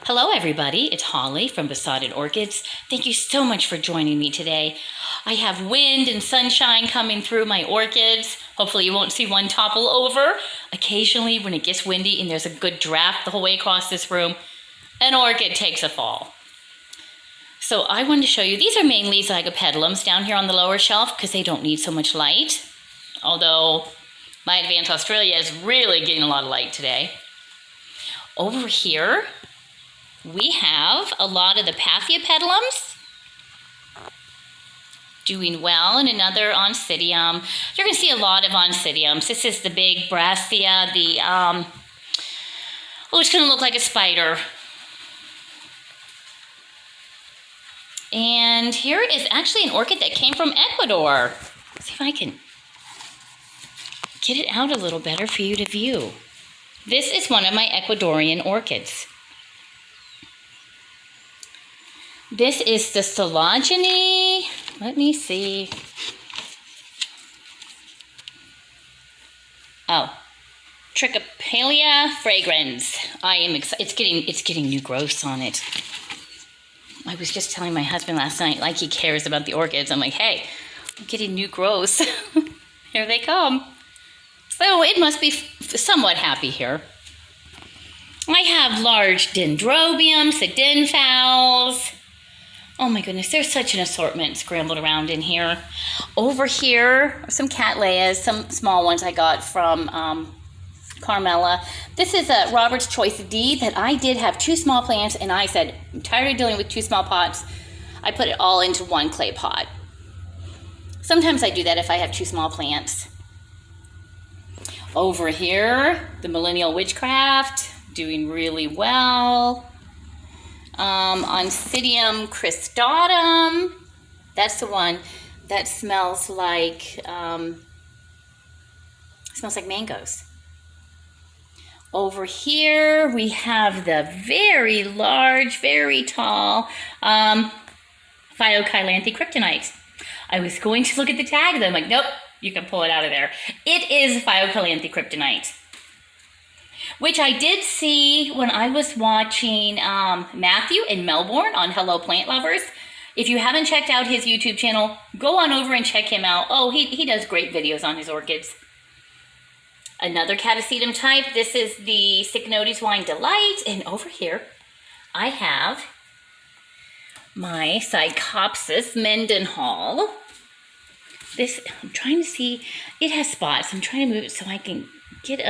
Hello everybody, it's Holly from Besotted Orchids. Thank you so much for joining me today. I have wind and sunshine coming through my orchids. Hopefully you won't see one topple over. Occasionally when it gets windy and there's a good draft the whole way across this room, an orchid takes a fall. So I wanted to show you, these are mainly Psychopedilums down here on the lower shelf because they don't need so much light. Although my Advanced Australia is really getting a lot of light today. Over here, we have a lot of the Phylochilanthy doing well, and another Oncidium. You're going to see a lot of Oncidiums. This is the big Brassia, it's going to look like a spider. And here is actually an orchid that came from Ecuador. Let's see if I can get it out a little better for you to view. This is one of my Ecuadorian orchids. This is the Phylogeny. Let me see. Oh, Trichopelia fragrans. I am excited. It's getting new growths on it. I was just telling my husband last night, like he cares about the orchids. I'm like, hey, I'm getting new growths. Here they come. So it must be somewhat happy here. I have large Dendrobiums, the den fowls. Oh my goodness, there's such an assortment scrambled around in here. Over here are some Cattleyas, some small ones I got from Carmela. This is a Robert's Choice D that I did have two small plants, and I said, I'm tired of dealing with two small pots. I put it all into one clay pot. Sometimes I do that if I have two small plants. Over here, the Millennial Witchcraft, doing really well. Oncidium cristatum, that's the one that smells like mangoes. Over here we have the very large, very tall Phylochilanthy Kryptonite. I was going to look at the tag, then I'm like, nope, you can pull it out of there. It is Phylochilanthy Kryptonite, which I did see when I was watching Matthew in Melbourne on Hello Plant Lovers. If you haven't checked out his YouTube channel, go on over and check him out. Oh, he does great videos on his orchids. Another Catasetum type. This is the Cygnotis Wine Delight. And over here, I have my Psychopsis Mendenhall. This, I'm trying to see, it has spots. I'm trying to move it so I can get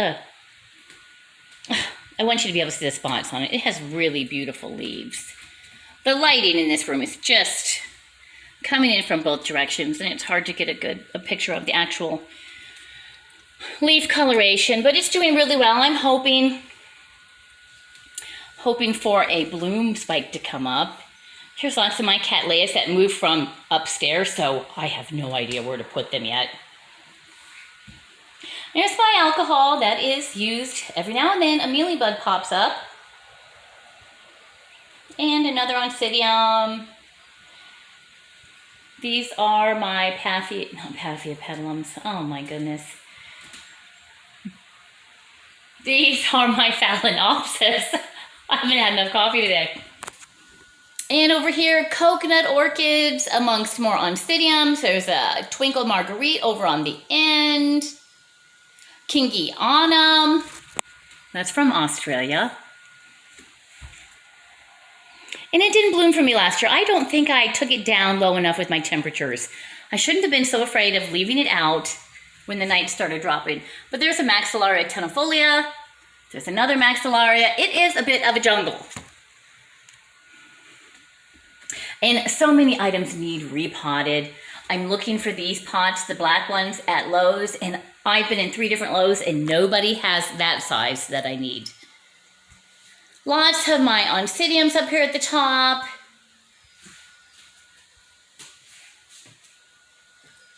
I want you to be able to see the spots on it. It has really beautiful leaves. The lighting in this room is just coming in from both directions, and it's hard to get a picture of the actual leaf coloration, but it's doing really well. I'm hoping for a bloom spike to come up. Here's lots of my Cattleyas that moved from upstairs, so I have no idea where to put them yet. Here's my alcohol that is used every now and then. A mealybug pops up. And another Oncidium. These are my Phylochilanthy. Oh my goodness. These are my Phalaenopsis. I haven't had enough coffee today. And over here, coconut orchids amongst more Oncidiums. There's a Twinkle Marguerite over on the end. Kingianum, that's from Australia. And it didn't bloom for me last year. I don't think I took it down low enough with my temperatures. I shouldn't have been so afraid of leaving it out when the night started dropping. But there's a Maxillaria tenuifolia. There's another Maxillaria. It is a bit of a jungle. And so many items need repotted. I'm looking for these pots, the black ones, at Lowe's, and I've been in 3 different Lowe's, and nobody has that size that I need. Lots of my Oncidiums up here at the top.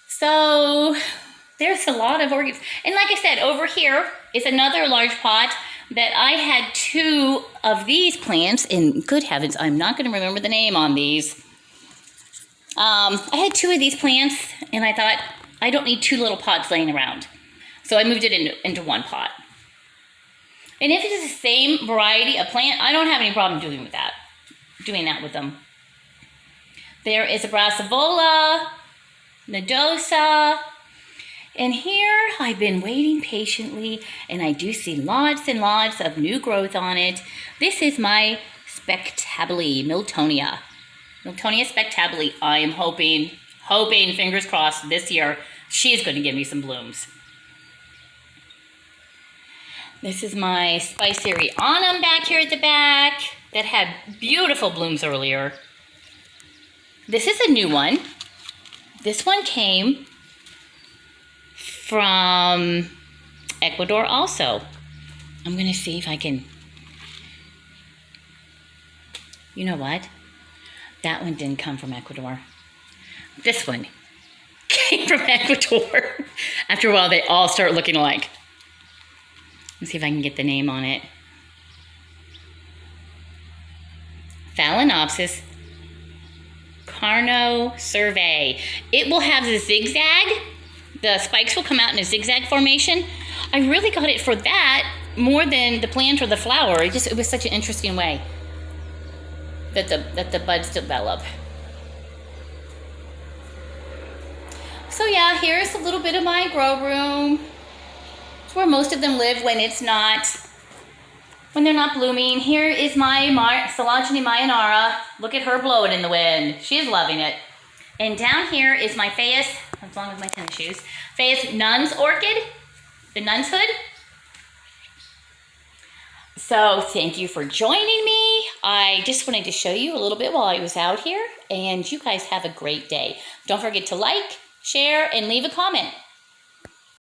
So there's a lot of orchids. And like I said, over here is another large pot that I had 2 of these plants, and good heavens, I'm not going to remember the name on these. I had 2 of these plants, and I thought, I don't need 2 little pots laying around. So I moved it into one pot. And if it's the same variety of plant, I don't have any problem doing that with them. There is a Brassivola, nodosa, and here I've been waiting patiently, and I do see lots and lots of new growth on it. This is my Spectabile, Miltonia Spectabile. I am hoping, fingers crossed, this year she's going to give me some blooms. This is my Spicerianum back here at the back that had beautiful blooms earlier. This is a new one. This one came from Ecuador also. I'm going to see if I can... You know what? That one didn't come from Ecuador. This one came from Ecuador. After a while, they all start looking alike. Let's see if I can get the name on it. Phalaenopsis carnosurvey. It will have the zigzag. The spikes will come out in a zigzag formation. I really got it for that more than the plant or the flower. It was such an interesting way that the buds develop. So yeah, here's a little bit of my grow room. It's where most of them live when they're not blooming. Here is my Silogeny Mayonara. Look at her blowing in the wind. She's loving it. And down here is my Phaeus, as long as my tennis shoes, Phaeus Nun's Orchid, the Nun's Hood. So thank you for joining me. I just wanted to show you a little bit while I was out here, and you guys have a great day. Don't forget to like, share, and leave a comment.